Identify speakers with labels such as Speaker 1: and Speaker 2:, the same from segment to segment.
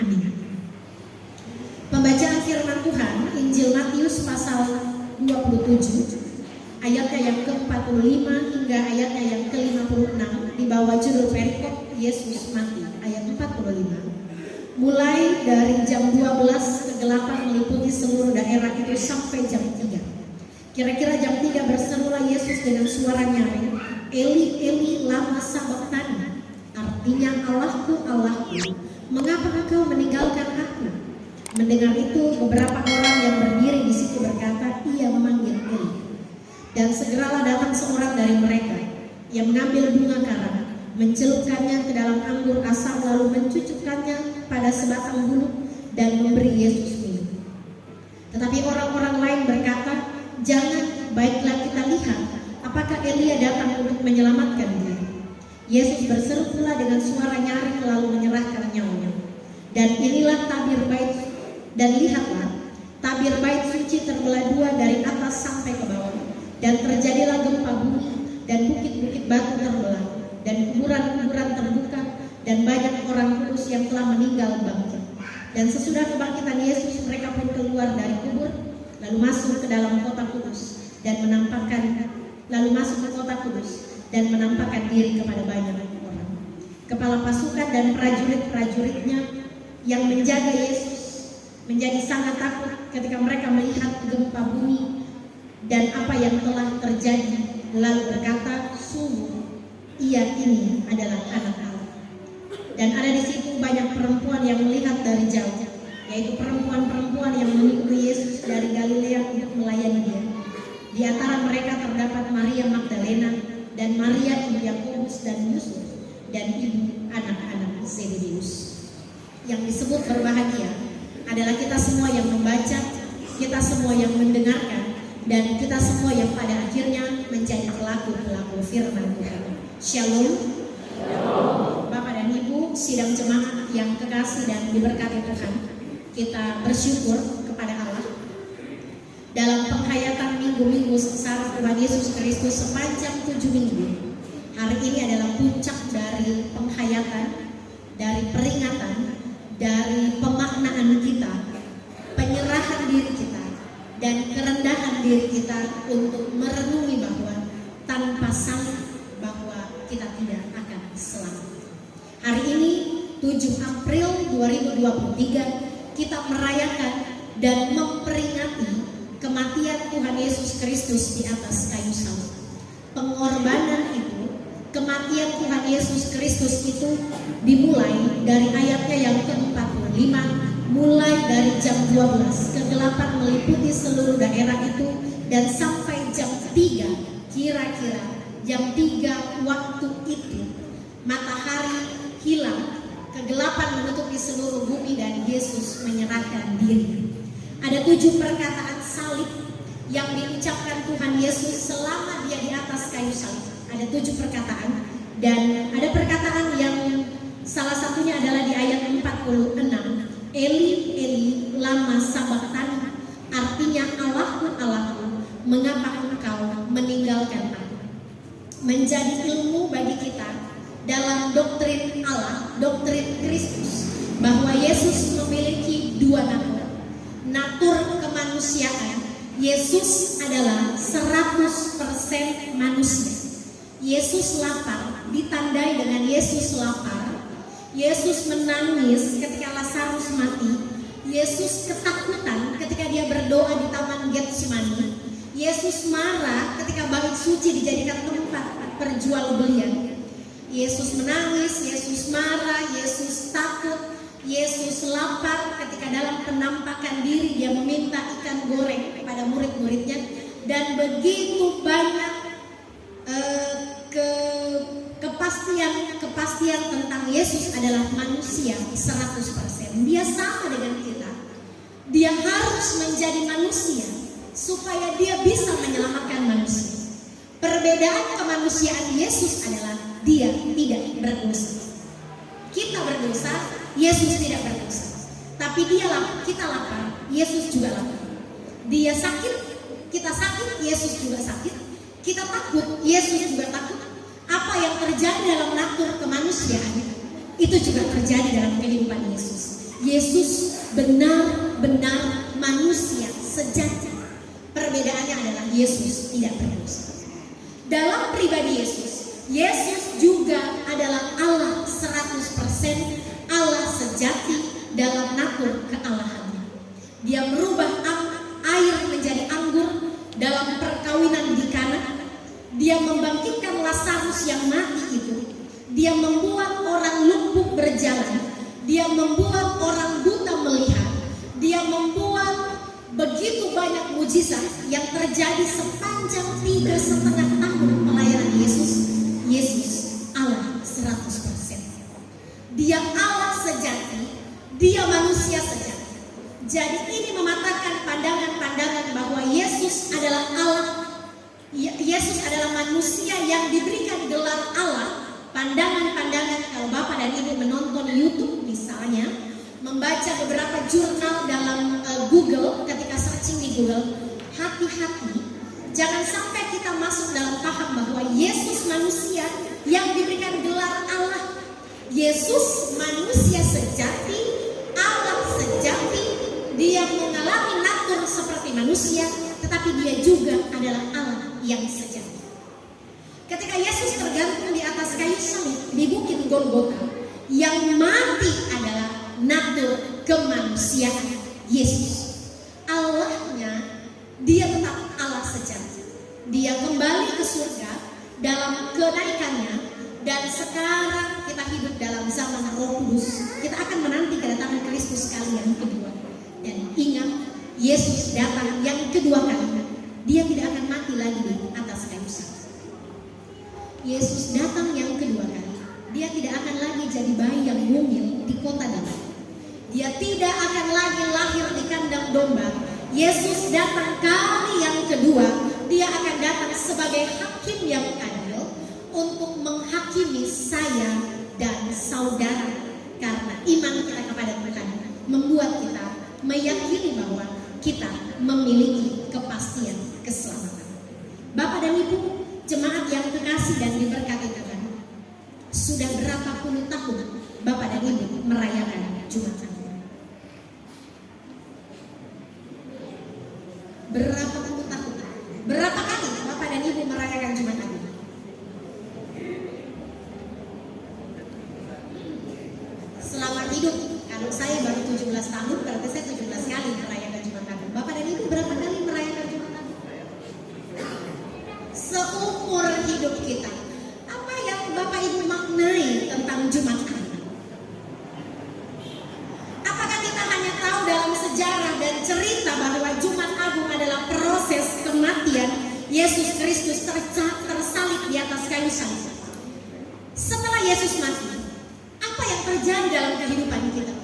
Speaker 1: Amin. Pembacaan firman Tuhan Injil Matius pasal 27 ayatnya yang ke-45 hingga ayatnya yang ke-56 di bawah judul perikop Yesus mati ayat 45. Mulai dari jam 12 kegelapan meliputi seluruh daerah itu sampai jam 3. Kira-kira jam 3 berserulah Yesus dengan suara nyaring, Eli Eli lama sabachthani, artinya Allahku Allahku, mengapa engkau meninggalkan aku? Mendengar itu beberapa orang yang berdiri di situ berkata, ia memanggil Eli. Dan segeralah datang seorang dari mereka yang mengambil bunga karang, mencelupkannya ke dalam anggur asam lalu mencucukkannya pada sebatang bulu dan memberi Yesus minum. Tetapi orang-orang lain berkata, jangan, baiklah kita lihat apakah Elia datang untuk menyelamatkan dia. Yesus berseru pula dengan suara nyaring lalu menyerahkan nyawanya. Dan inilah tabir bait, dan lihatlah tabir bait suci terbelah dua dari atas sampai ke bawah. Dan terjadilah gempa bumi dan bukit-bukit batu terbelah dan kuburan-kuburan terbuka dan banyak orang kudus yang telah meninggal bangkit. Dan sesudah kebangkitan Yesus mereka pun keluar dari kubur lalu masuk ke dalam kota kudus dan menampakkan diri kepada banyak orang. Kepala pasukan dan prajurit-prajuritnya yang menjaga Yesus menjadi sangat takut ketika mereka melihat gempa bumi dan apa yang telah terjadi, lalu berkata, sungguh ia ini adalah anak Allah. Dan ada di situ banyak perempuan yang melihat dari jauh, yaitu perempuan-perempuan yang mengikuti Yesus dari Galilea untuk melayani dia. Di antara mereka terdapat Maria Magdalena dan Maria ibu Yakobus dan Yusuf dan ibu anak-anak Zebedeus. Yang disebut berbahagia adalah kita semua yang membaca, kita semua yang mendengarkan, dan kita semua yang pada akhirnya menjadi pelaku-pelaku firman Tuhan. Shalom. Bapak dan Ibu, sidang jemaat yang kekasih dan diberkati Tuhan, kita bersyukur kepada Allah dalam penghayatan minggu-minggu sengsara Tuhan Yesus Kristus sepanjang 7 minggu. Hari ini adalah puncak dari penghayatan, dari peringatan, dari pemaknaan kita, penyerahan diri kita, dan kerendahan diri kita untuk merenungi bahwa tanpa salib bahwa kita tidak akan selamat. Hari ini 7 April 2023 kita merayakan dan memperingati kematian Tuhan Yesus Kristus di atas kayu salib. Pengorbanan itu, kematian Tuhan Yesus Kristus itu dimulai dari ayatnya yang ke-45, mulai dari jam 12 kegelapan meliputi seluruh daerah itu dan sampai jam 3, kira-kira jam 3 waktu itu matahari hilang, kegelapan menutupi seluruh bumi dan Yesus menyerahkan diri. Ada 7 perkataan salib yang diucapkan Tuhan Yesus selama dia di atas kayu salib. Ada 7 perkataan dan ada perkataan yang salah satunya adalah di ayat 46. Eli Eli lama sabachthani, artinya Allahku Allahku, mengapa engkau meninggalkan aku. Menjadi ilmu bagi kita dalam doktrin Allah, doktrin Kristus, bahwa Yesus memiliki 2 natur. Natur kemanusiaan, Yesus adalah 100% manusia. Yesus lapar, ditandai dengan Yesus lapar. Yesus menangis ketika Lazarus mati. Yesus ketakutan ketika dia berdoa di Taman Getsemani. Yesus marah ketika bait suci dijadikan tempat perjualbelian. Yesus menangis, Yesus marah, Yesus takut, Yesus lapar ketika dalam penampakan diri dia meminta ikan goreng kepada murid-muridnya. Dan begitu banyak kepastian tentang Yesus adalah manusia 100%. Dia sama dengan kita. Dia harus menjadi manusia supaya dia bisa menyelamatkan manusia. Perbedaan kemanusiaan Yesus adalah dia tidak berdosa. Kita berdosa, Yesus tidak berdosa. Tapi kita lapar, Yesus juga lapar. Dia sakit, kita sakit, Yesus juga sakit. Kita takut, Yesus juga takut. Apa yang terjadi dalam natur kemanusiaan itu juga terjadi dalam kehidupan Yesus. Yesus benar-benar manusia sejati. Perbedaannya adalah Yesus tidak berdosa. Dalam pribadi Yesus, Yesus juga adalah Allah 100%, Allah sejati dalam natur kealahannya. Dia merubah air menjadi anggur dalam perkawinan di Kana. Dia membangkitkan Lazarus yang mati itu. Dia membuat orang lumpuh berjalan. Dia membuat orang buta melihat. Dia membuat begitu banyak mujizat yang terjadi sepanjang 3,5 tahun pelayanan Yesus. Yesus Allah 100%. Dia Allah sejati, dia manusia sejati. Jadi ini mematahkan pandangan-pandangan bahwa Yesus adalah Allah. Yesus adalah manusia yang diberikan gelar Allah. Pandangan-pandangan, kalau Bapak dan Ibu menonton YouTube misalnya, membaca beberapa jurnal dalam Google, ketika searching di Google, hati-hati jangan sampai kita masuk dalam paham bahwa Yesus manusia yang diberikan gelar Allah. Yesus manusia sejati, Allah sejati. Dia mengalami natur seperti manusia, tetapi dia juga adalah Allah yang sejati. Ketika Yesus tergantung di atas kayu salib di Bukit Golgota, yang mati adalah natur kemanusiaan Yesus. Allahnya, dia tetap Allah sejati. Dia kembali ke surga dalam kenaikannya, dan sekarang kita hidup dalam zaman Roh Kudus. Kita akan menanti kedatangan Kristus kali yang kedua. Dan ingat, Yesus datang yang kedua kali. Dia tidak akan mati lagi di atas kayu salib. Yesus datang yang kedua kali. Dia tidak akan lagi jadi bayi yang mungil di kota Daud. Dia tidak akan lagi lahir di kandang domba. Yesus datang kali yang kedua. Dia akan datang sebagai hakim yang adil untuk menghakimi saya dan saudara. Karena iman kita kepada Tuhan membuat kita meyakini bahwa kita memiliki kepastian keselamatan. Bapak dan Ibu, jemaat yang kekasih dan diberkati Tuhan, sudah berapa puluh tahun Bapak dan Ibu merayakan Jumat Agung? Berapa puluh tahun? Berapa kali Bapak dan Ibu merayakan Jumat Agung? Selama hidup, kalau saya baru 17 tahun, berarti saya 17 kali merayakan Jumat Agung. Bapak dan Ibu berapa kali merayakan Jumat Agung? Seumur hidup kita. Apa yang Bapak Ibu maknai tentang Jumat Agung? Apakah kita hanya tahu dalam sejarah dan cerita bahwa Jumat Agung adalah proses kematian Yesus Kristus tersalib di atas kayu salib? Setelah Yesus mati, apa yang terjadi dalam kehidupan kita?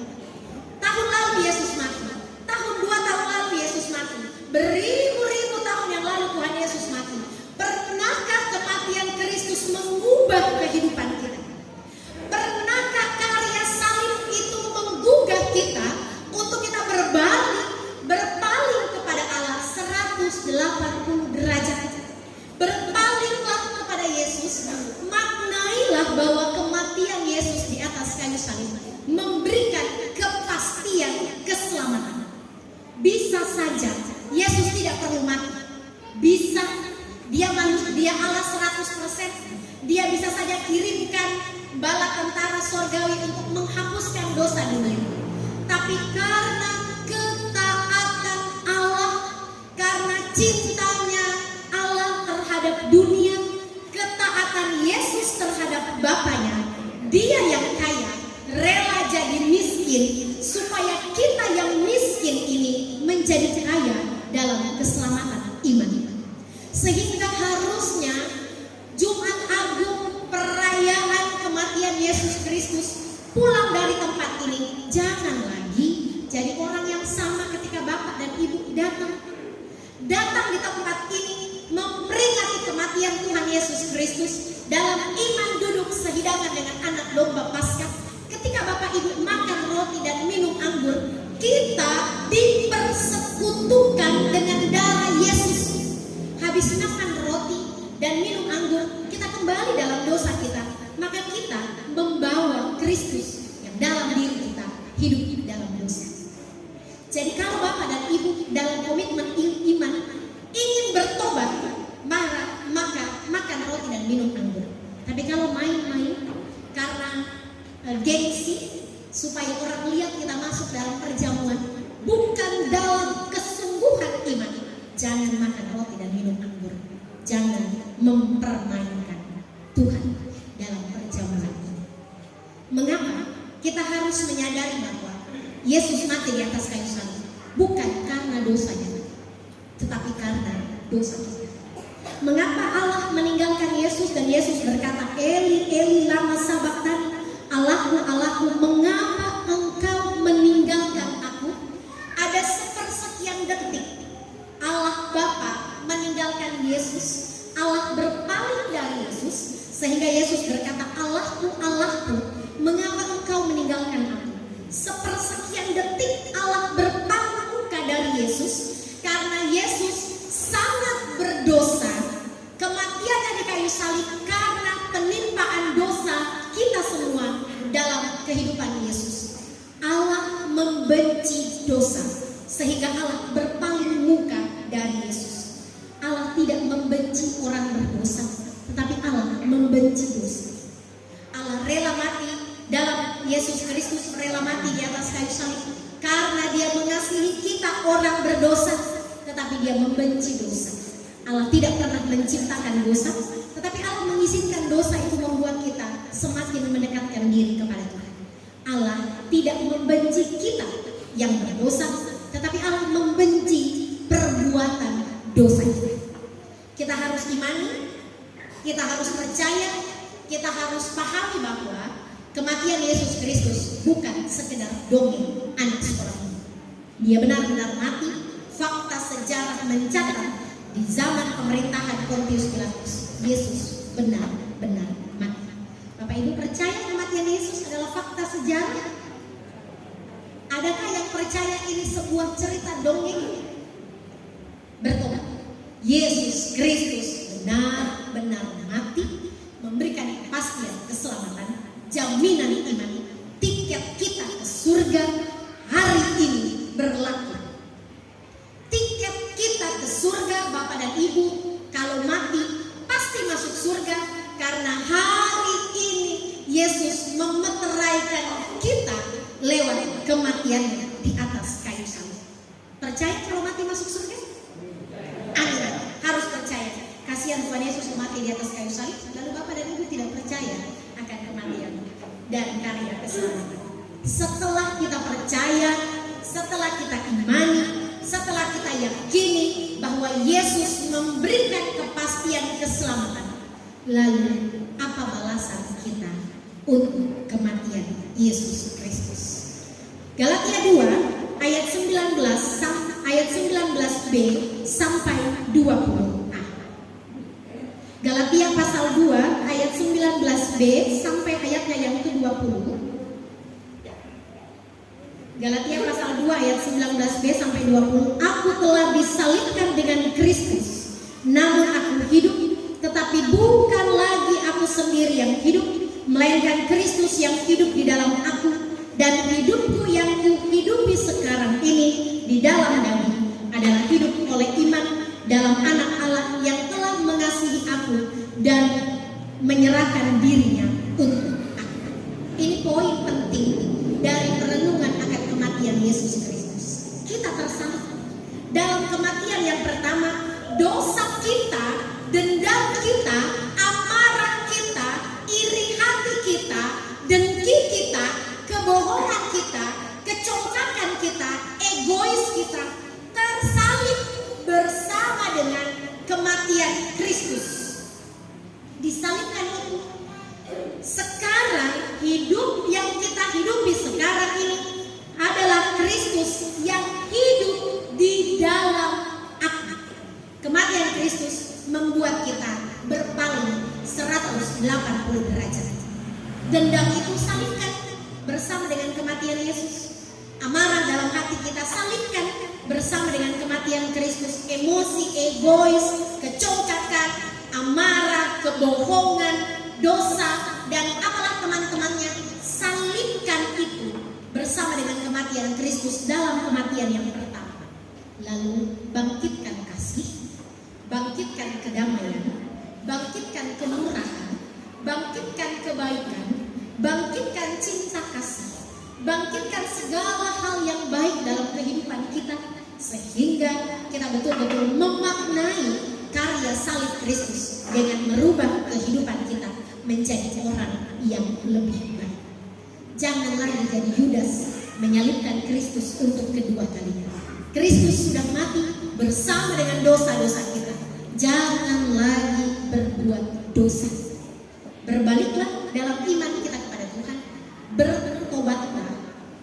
Speaker 1: Tahun lalu Yesus mati, tahun 2 tahun lalu Yesus mati, beribu-ribu tahun yang lalu Tuhan Yesus mati. Pernahkah kematian Kristus mengubah kehidupan kita? Pernahkah karya salib itu menggugah kita untuk kita berpaling kepada Allah 180 derajat? Berpalinglah kepada Yesus, maknailah bahwa kematian Yesus di atas kayu salib memberikan kepastian keselamatan. Bisa saja Yesus tidak perlu mati. Bisa, dia manusia, dia Allah 100%. Dia bisa saja kirimkan bala tentara sorgawi untuk menghapuskan dosa dunia. Tapi karena ketaatan Allah, karena cintanya Allah terhadap dunia, ketaatan Yesus terhadap Bapaknya, dia yang kaya rela jadi miskin supaya kita yang miskin ini menjadi kaya dalam keselamatan iman. Sehingga harusnya Jumat Agung, perayaan kematian Yesus Kristus, pulang dari tempat ini jangan lagi jadi orang yang sama ketika Bapak dan Ibu datang di tempat ini memperingati kematian Tuhan Yesus Kristus dalam iman, duduk sehidangan dengan anak domba Paskah. Ketika Bapak Ibu makan roti dan minum anggur, kita dipersekutukan dengan darah Yesus. Habis makan roti dan minum anggur, kita kembali dalam dosa kita. Maka kita membawa Kristus yang dalam diri kita hidup dalam Jadi kalau Bapak dan Ibu dalam komitmen iman ingin bertobat, maka makan roti dan minum anggur. Tapi kalau main-main karena gengsi supaya orang lihat kita masuk dalam perjamuan, bukan dalam kesungguhan iman, jangan makan roti dan minum anggur. Jangan mempermainkan Tuhan dalam perjamuan ini. Mengapa? Kita harus menyadari bahwa Yesus mati di atas kayu salib bukan karena dosanya, tetapi karena dosa kita. Mengapa Allah meninggalkan Yesus dan Yesus berkata, Eli, Eli, lama sabachthani, Allahku, Allahku, mengapa engkau meninggalkan aku? Ada sepersekian detik Allah Bapa meninggalkan Yesus, Allah berpaling dari Yesus, sehingga Yesus berkata, Allahku, Allahku, mengapa engkau meninggalkan aku? Sepersekian detik Allah berpaling muka dari Yesus, karena Yesus sangat berdosa. Kematiannya di kayu salib karena penimpaan dosa kita semua dalam kehidupan Yesus. Allah membenci dosa, sehingga Allah berpaling muka dari Yesus. Allah tidak membenci orang berdosa, tetapi Allah membenci dosa. Allah rela mati dalam Yesus Kristus, rela mati di atas kayu salib karena Dia mengasihi kita orang berdosa, tetapi Dia membenci dosa. Allah tidak pernah menciptakan dosa, tetapi Allah mengizinkan dosa itu membuat kita semakin mendekatkan diri kepada Tuhan. Allah tidak membenci kita yang berdosa, tetapi Allah membenci perbuatan dosa kita. Kita harus imani, kita harus percaya, kita harus pahami bahwa kematian Yesus Kristus bukan sekedar dongeng anak sekolah ini. Dia benar-benar mati. Fakta sejarah mencatat di zaman pemerintahan Pontius Pilatus, Yesus benar-benar mati. Bapak Ibu percaya kematian Yesus adalah fakta sejarah? Adakah yang percaya ini sebuah cerita dongeng? Bertobat. Yesus Kristus benar-benar mati, memberikan kepastian keselamatan, jaminan iman, tiket kita ke surga hari ini berlaku. Tiket kita ke surga, Bapak dan Ibu, kalau mati pasti masuk surga, karena hari ini Yesus memeteraikan kita lewat kematiannya di atas kayu salib. Percaya kalau mati masuk surga? Amin. Harus percaya. Kasihan Tuhan Yesus mati di atas kayu salib, lalu Bapak dan Ibu tidak percaya akan kematian dan karya keselamatan. Setelah kita percaya, setelah kita imani, setelah kita yakini bahwa Yesus memberikan kepastian keselamatan, lalu apa balasan kita untuk kematian Yesus Kristus? Galatia 2 ayat 19b sampai 20a. Galatia pasal 2 ayat 19b sampai ayatnya yang ke-20. Galatia pasal 2 ayat 19b sampai 20. Aku telah disalibkan dengan Kristus, namun aku hidup, tetapi bukan lagi aku sendiri yang hidup, melainkan Kristus yang hidup di dalam aku. Dan hidupku yang kuhidupi sekarang ini di dalam daging adalah hidup oleh iman dalam Anak Allah yang telah mengasihi aku dan menyerahkan dirinya untuk aku. Ini poin penting dari perenungan akan kematian Yesus Kristus. Kita tersalib dalam kematian yang pertama. Dosa kita, dendam kita, amarah kita, iri hati kita, dengki kita, kebohongan kita, kecongkakan kita, egois kita tersalib bersama dengan kematian Kristus. Disalibkan itu. Sekarang hidup yang kita hidupi sekarang ini adalah Kristus yang hidup di dalam aku. Kematian Kristus membuat kita berpaling 180 derajat. Dendam itu salibkan bersama dengan kematian Yesus. Amarah dalam hati kita salibkan bersama dengan kematian Kristus. Emosi, egois, kecongkakan, amarah, kebohongan, dosa, dan apalah teman-temannya, salibkan itu bersama dengan kematian Kristus dalam kematian bagian yang pertama. Lalu bangkitkan kasih, bangkitkan kedamaian, bangkitkan kemurahan, bangkitkan kebaikan, bangkitkan cinta kasih, bangkitkan segala hal yang baik dalam kehidupan kita, sehingga kita betul-betul memaknai karya salib Kristus dengan merubah kehidupan kita menjadi orang yang lebih baik. Jangan lagi jadi Yudas menyalibkan Kristus untuk kedua kalinya. Kristus sudah mati bersama dengan dosa-dosa kita. Jangan lagi berbuat dosa. Berbaliklah dalam iman kita kepada Tuhan. Bertobatlah.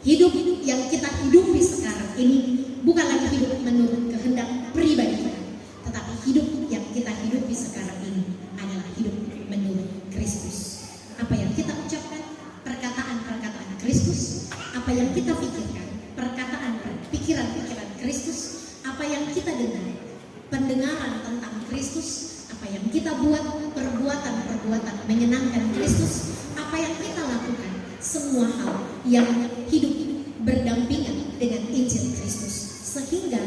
Speaker 1: Hidup yang kita hidupi sekarang ini bukan lagi hidup menurut kehendak pribadi kita, tetapi hidup yang kita hidupi sekarang ini adalah hidup menurut Kristus. Apa yang kita ucapkan, perkataan-perkataan Kristus. Apa yang kita pikirkan, pikiran-pikiran Kristus. Apa yang kita dengar, pendengaran tentang Kristus. Apa yang kita buat, perbuatan-perbuatan menyenangkan Kristus. Apa yang kita lakukan, semua hal yang hidup berdampingan dengan Injil Kristus. Sehingga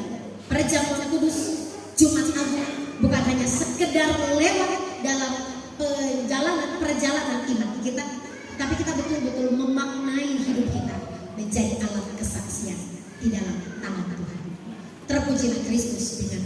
Speaker 1: perjamuan kudus, Jumat Agung bukan hanya sekedar lewat dalam perjalanan iman kita, tapi kita betul-betul memaknai hidup kita menjadi alat kesaksian di dalam tangan Tuhan. Terpujilah Kristus dengan